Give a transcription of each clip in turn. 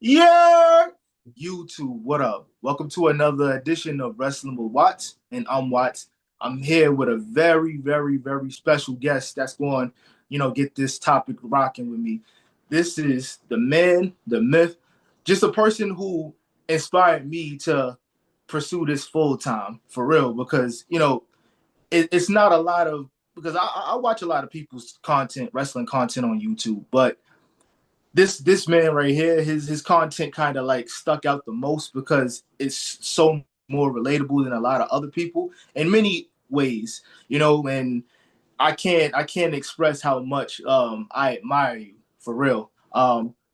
Yeah, YouTube, what up? Welcome to another edition of Wrestling with Watts, and I'm Watts. I'm here with a very special guest that's going, get this topic rocking with me. This is the man, the myth, just a person who inspired me to pursue this full time for real. Because it's not a lot of because I watch a lot of people's content, wrestling content on YouTube, but this man right here, his content kind of like stuck out the most because it's so more relatable than a lot of other people in many ways, and I can't express how much I admire you for real.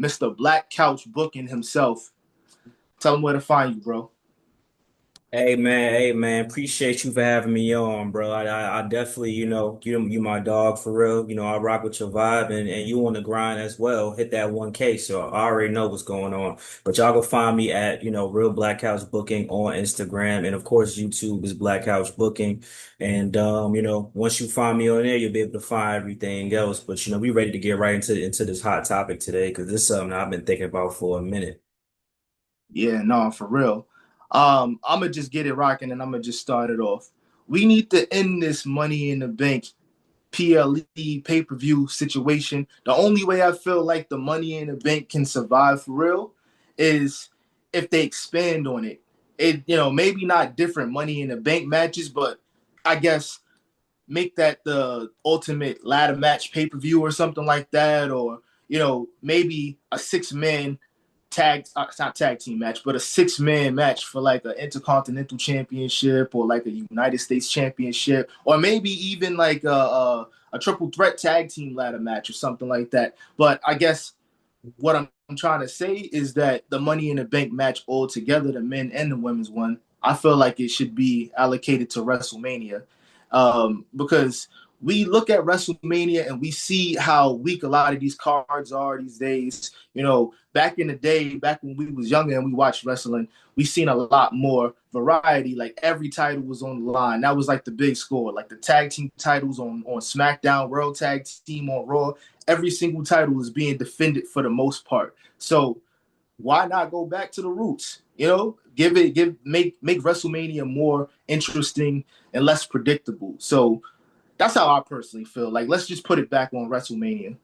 Mr. Black Couch Booking himself. Tell him where to find you, bro. Hey man, appreciate you for having me on, bro. I definitely, you my dog for real. I rock with your vibe and you on the grind as well. Hit that 1K, so I already know what's going on. But y'all go find me at, Real Black House Booking on Instagram. And of course, YouTube is Black House Booking. And once you find me on there, you'll be able to find everything else. But we ready to get right into this hot topic today because this is something I've been thinking about for a minute. Yeah, no, for real. I'm gonna just get it rocking and I'm gonna just start it off. We need to end this Money in the Bank PLE pay-per-view situation. The only way I feel like the Money in the Bank can survive for real is if they expand on it. Maybe not different Money in the Bank matches, but I guess make that the ultimate ladder match pay-per-view or something like that, or maybe a six-man tag, it's not tag team match, but a six-man match for like an intercontinental championship or like a United States championship, or maybe even like a triple threat tag team ladder match or something like that. But I guess what I'm trying to say is that the Money in the Bank match altogether, the men and the women's one, I feel like it should be allocated to WrestleMania, because we look at WrestleMania and we see how weak a lot of these cards are these days. Back in the day, back when we was younger and we watched wrestling, we seen a lot more variety. Like every title was on the line. That was like the big score. Like the tag team titles on SmackDown, World Tag Team on Raw, every single title is being defended for the most part. So why not go back to the roots? Make WrestleMania more interesting and less predictable. So that's how I personally feel. Like let's just put it back on WrestleMania.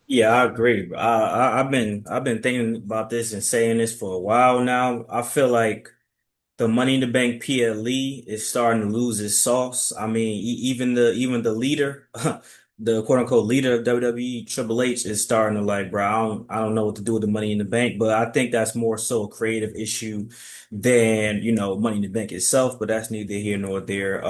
Yeah, I agree. I've been thinking about this and saying this for a while now. I feel like the Money in the Bank PLE is starting to lose its sauce. I mean, even the leader, the quote unquote leader of WWE, Triple H, is starting to like, bro, I don't know what to do with the Money in the Bank. But I think that's more so a creative issue than Money in the Bank itself. But that's neither here nor there.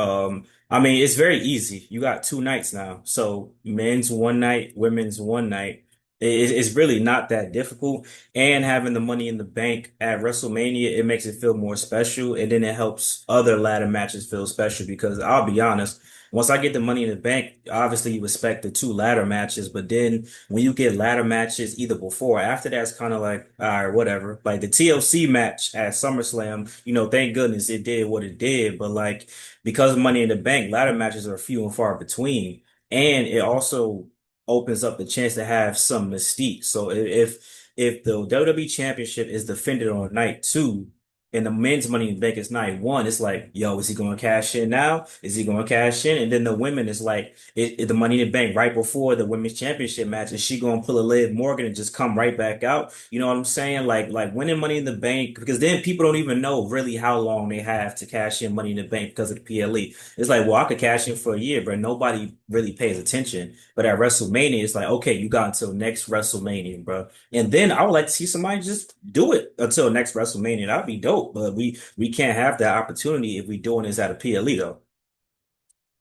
I mean, it's very easy. You got two nights now, so men's one night, women's one night. It's really not that difficult. And having the Money in the Bank at WrestleMania, it makes it feel more special. And then it helps other ladder matches feel special because I'll be honest, once I get the Money in the Bank, obviously you expect the two ladder matches. But then when you get ladder matches either before or after, that's kind of like, all right, whatever. Like the TLC match at SummerSlam, thank goodness it did what it did. But like, because of Money in the Bank, ladder matches are few and far between. And it also opens up the chance to have some mystique. So if the WWE Championship is defended on night two and the men's Money in the Bank is night one, it's like, yo, is he going to cash in now? Is he going to cash in? And then the women is like, the Money in the Bank right before the Women's Championship match, is she going to pull a Liv Morgan and just come right back out? You know what I'm saying? Like winning Money in the Bank, because then people don't even know really how long they have to cash in Money in the Bank because of the PLE. It's like, well, I could cash in for a year, but nobody really pays attention. But at WrestleMania, it's like, okay, you got until next WrestleMania, bro. And then I would like to see somebody just do it until next WrestleMania. That'd be dope. But we can't have that opportunity if we doing this at a PLE though.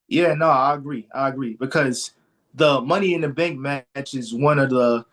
Yeah, no, I agree. I agree because the Money in the Bank match is one of the,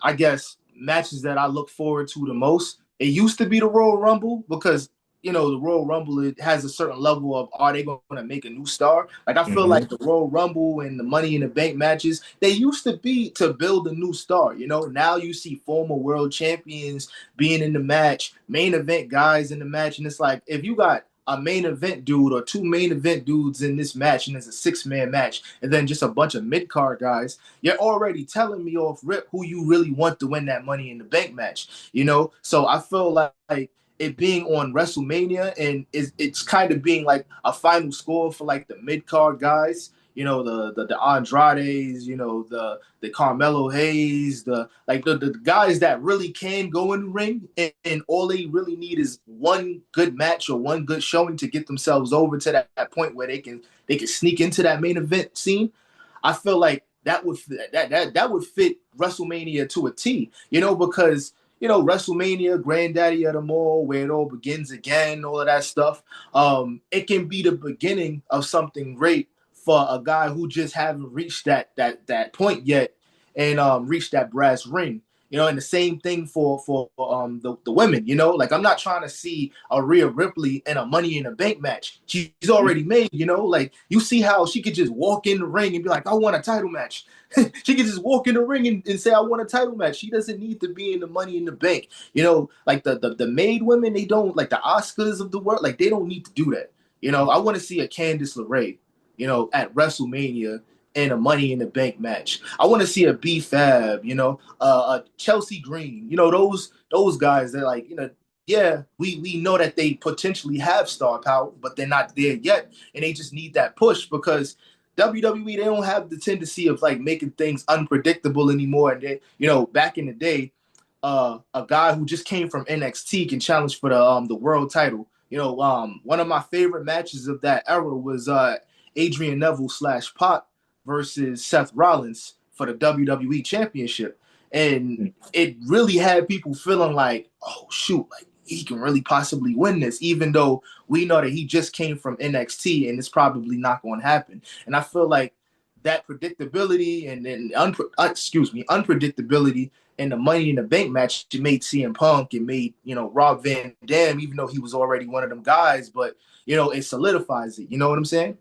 I guess, matches that I look forward to the most. It used to be the Royal Rumble because the Royal Rumble, it has a certain level of, are they going to make a new star? Like I feel like Hmm. the Royal Rumble and the Money in the Bank matches, they used to be to build a new star. Now you see former world champions being in the match, main event guys in the match, and it's like if you got a main event dude or two main event dudes in this match, and it's a 6-man match, and then just a bunch of mid card guys, you're already telling me off rip who you really want to win that Money in the Bank match. So I feel like it being on WrestleMania and it's kind of being like a final score for like the mid card guys. The Andrades, the Carmelo Hayes, the guys that really can go in the ring, and all they really need is one good match or one good showing to get themselves over to that point where they can sneak into that main event scene. I feel like that would fit WrestleMania to a T, because WrestleMania, granddaddy of them all, where it all begins again, all of that stuff. It can be the beginning of something great for a guy who just haven't reached that point yet, and reached that brass ring. And the same thing for the women. Like, I'm not trying to see a Rhea Ripley in a Money in the Bank match. She's already made. Like, you see how she could just walk in the ring and be like, I want a title match. She could just walk in the ring and say, I want a title match. She doesn't need to be in the Money in the Bank. Like the maid women, they don't, like the Oscars of the world, like, they don't need to do that. I want to see a Candice LeRae, at WrestleMania in a Money in the Bank match. I want to see a B Fab, a Chelsea Green, those guys. They're like, yeah, we know that they potentially have star power, but they're not there yet, and they just need that push because WWE, they don't have the tendency of like making things unpredictable anymore. And back in the day, a guy who just came from NXT can challenge for the world title. One of my favorite matches of that era was Adrian Neville / Pac versus Seth Rollins for the WWE Championship, and it really had people feeling like, oh shoot, like he can really possibly win this, even though we know that he just came from NXT and it's probably not going to happen. And I feel like that predictability and unpredictability in the Money in the Bank match, it made CM Punk, it made Rob Van Dam, even though he was already one of them guys, but it solidifies it. You know what I'm saying?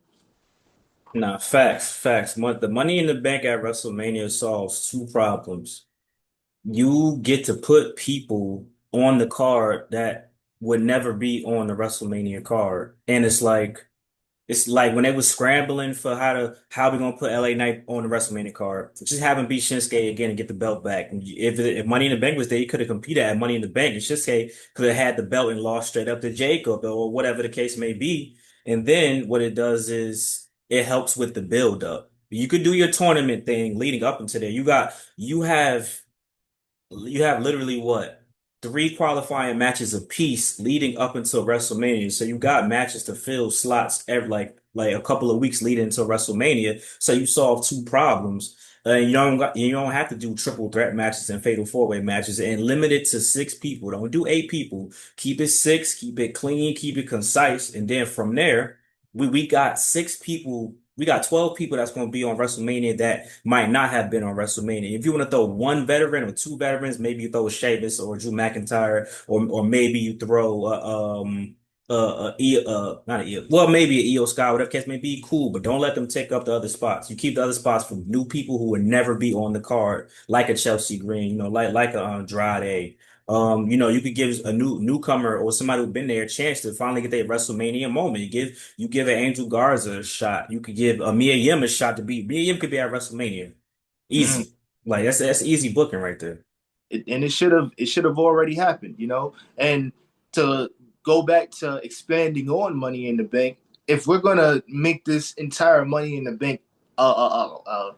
Nah, facts, facts. The Money in the Bank at WrestleMania solves two problems. You get to put people on the card that would never be on the WrestleMania card, and it's like when they was scrambling for how we gonna put LA Knight on the WrestleMania card. Just have him beat Shinsuke again and get the belt back. And if Money in the Bank was there, he could have competed at Money in the Bank, and Shinsuke could have had the belt and lost straight up to Jacob or whatever the case may be. And then what it does is it helps with the build up. You could do your tournament thing leading up into there. You have literally what? Three qualifying matches apiece leading up until WrestleMania. So you got matches to fill slots every like a couple of weeks leading into WrestleMania. So you solve two problems. You don't have to do triple threat matches and fatal four-way matches and limit it to 6 people. Don't do 8 people. Keep it 6, keep it clean, keep it concise. And then from there, we got 6 people. We got 12 people that's going to be on WrestleMania that might not have been on WrestleMania. If you want to throw one veteran or two veterans, maybe you throw Sheamus or Drew McIntyre, or maybe you throw not a Io, well, maybe a Io Sky, whatever case may be, cool, but don't let them take up the other spots. You keep the other spots for new people who would never be on the card, like a Chelsea Green, like a Andrade. You could give a newcomer or somebody who's been there a chance to finally get their WrestleMania moment. You give an Angel Garza a shot. You could give a Mia Yim a shot to beat. Mia Yim could be at WrestleMania. Mm. Easy. Like that's easy booking right there. And it should have already happened, And to go back to expanding on Money in the Bank, if we're gonna make this entire Money in the Bank a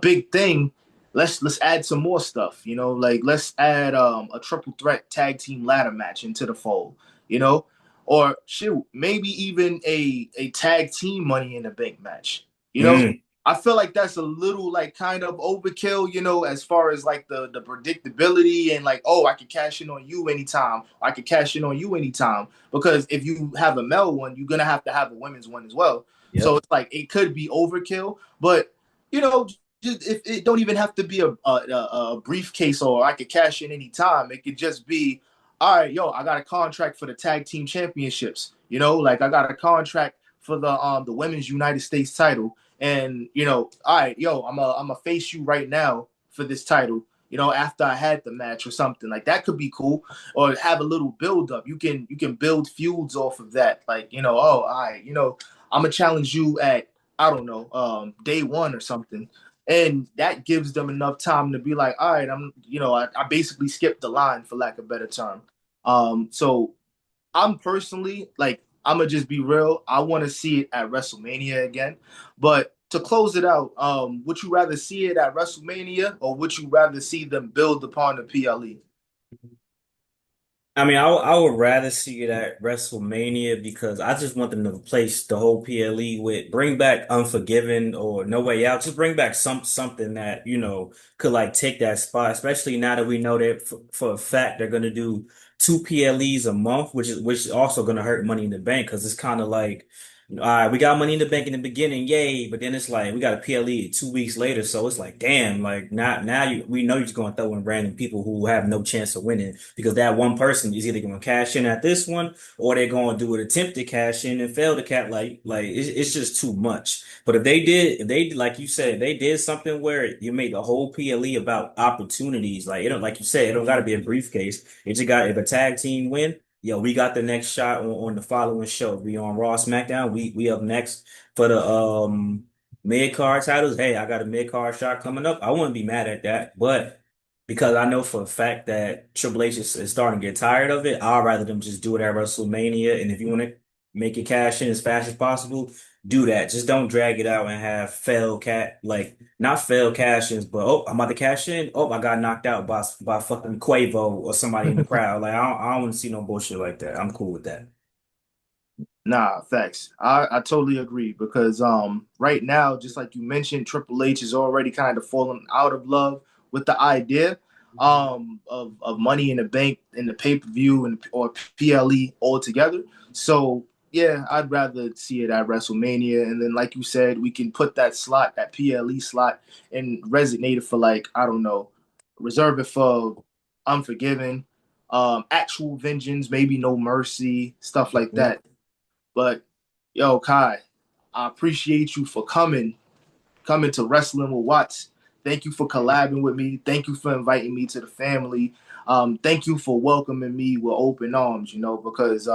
big thing, let's add some more stuff, Like, let's add a triple threat tag team ladder match into the fold, you know, or shoot, maybe even a tag team Money in the Bank match, you know. Mm, I feel like that's a little like kind of overkill, as far as like the predictability and like, oh, I can cash in on you anytime. I can cash in on you anytime. Because if you have a male one, you're gonna have to have a women's one as well. So yep. it's like it could be overkill, but you know, just, if it don't even have to be a briefcase or I could cash in anytime. It could just be, all right, yo, I got a contract for the tag team championships. Like I got a contract for the women's United States title. And all right, yo, I'm a face you right now for this title. after I had the match or something. Like that could be cool. Or have a little build up. You can build feuds off of that. Like, oh, all right, I'm gonna challenge you at, I don't know, day one or something. And that gives them enough time to be like, all right, I basically skipped the line for lack of a better term. So I'm personally like, I'm gonna just be real. I want to see it at WrestleMania again. But to close it out, would you rather see it at WrestleMania or would you rather see them build upon the PLE? I mean, I would rather see it at WrestleMania because I just want them to replace the whole PLE with bring back Unforgiven or No Way Out. Just bring back something that, could like take that spot, especially now that we know that for a fact they're gonna do two PLEs a month, which is also gonna hurt Money in the Bank because it's kind of like, all right, we got Money in the Bank in the beginning, yay, but then it's like we got a PLE 2 weeks later, so it's like, damn, like now we know you're just gonna throw in random people who have no chance of winning because that one person is either going to cash in at this one or they're going to do an attempt to cash in and fail to cap. Like it's just too much. But if they like you said, they did something where you made the whole PLE about opportunities. Like it don't, like you said, it don't got to be a briefcase. It just got if a tag team win. Yo, we got the next shot on the following show. We on Raw SmackDown. We up next for the mid card titles. Hey, I got a mid card shot coming up. I wouldn't be mad at that, but because I know for a fact that Triple H is starting to get tired of it. I'd rather them just do it at WrestleMania. And if you want to make it cash in as fast as possible, do that. Just don't drag it out and have like not failed cash ins, but oh, I'm about to cash in. Oh, I got knocked out by fucking Quavo or somebody in the crowd. Like I don't want to see no bullshit like that. I'm cool with that. Nah, facts. I totally agree because right now, just like you mentioned, Triple H is already kind of falling out of love with the idea of Money in the Bank in the pay-per-view and or PLE altogether. So yeah, I'd rather see it at WrestleMania. And then like you said, we can put that slot, that PLE slot, and resonate it for like, I don't know, reserve it for Unforgiven, Actual Vengeance, maybe No Mercy, stuff like Yeah. that. But yo, Kai, I appreciate you for coming to Wrestling with Watts. Thank you for collabing with me. Thank you for inviting me to the family. Thank you for welcoming me with open arms, because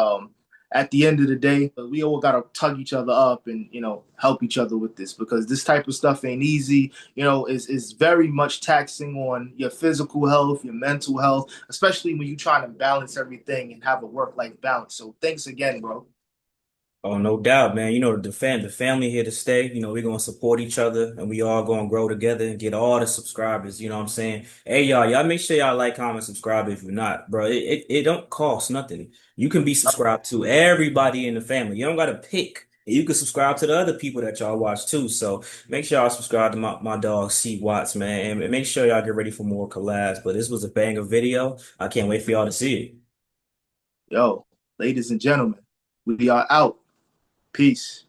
at the end of the day, we all gotta tug each other up and help each other with this because this type of stuff ain't easy. Is very much taxing on your physical health, your mental health, especially when you're trying to balance everything and have a work-life balance. So thanks again, bro. Oh, no doubt, man. The family here to stay. We're gonna support each other and we all gonna grow together and get all the subscribers. You know what I'm saying? Hey, y'all make sure y'all like, comment, subscribe if you're not, bro. It don't cost nothing. You can be subscribed to everybody in the family. You don't gotta pick. You can subscribe to the other people that y'all watch too. So make sure y'all subscribe to my dog C Watts, man. And make sure y'all get ready for more collabs. But this was a banger video. I can't wait for y'all to see it. Yo, ladies and gentlemen, we are out. Peace.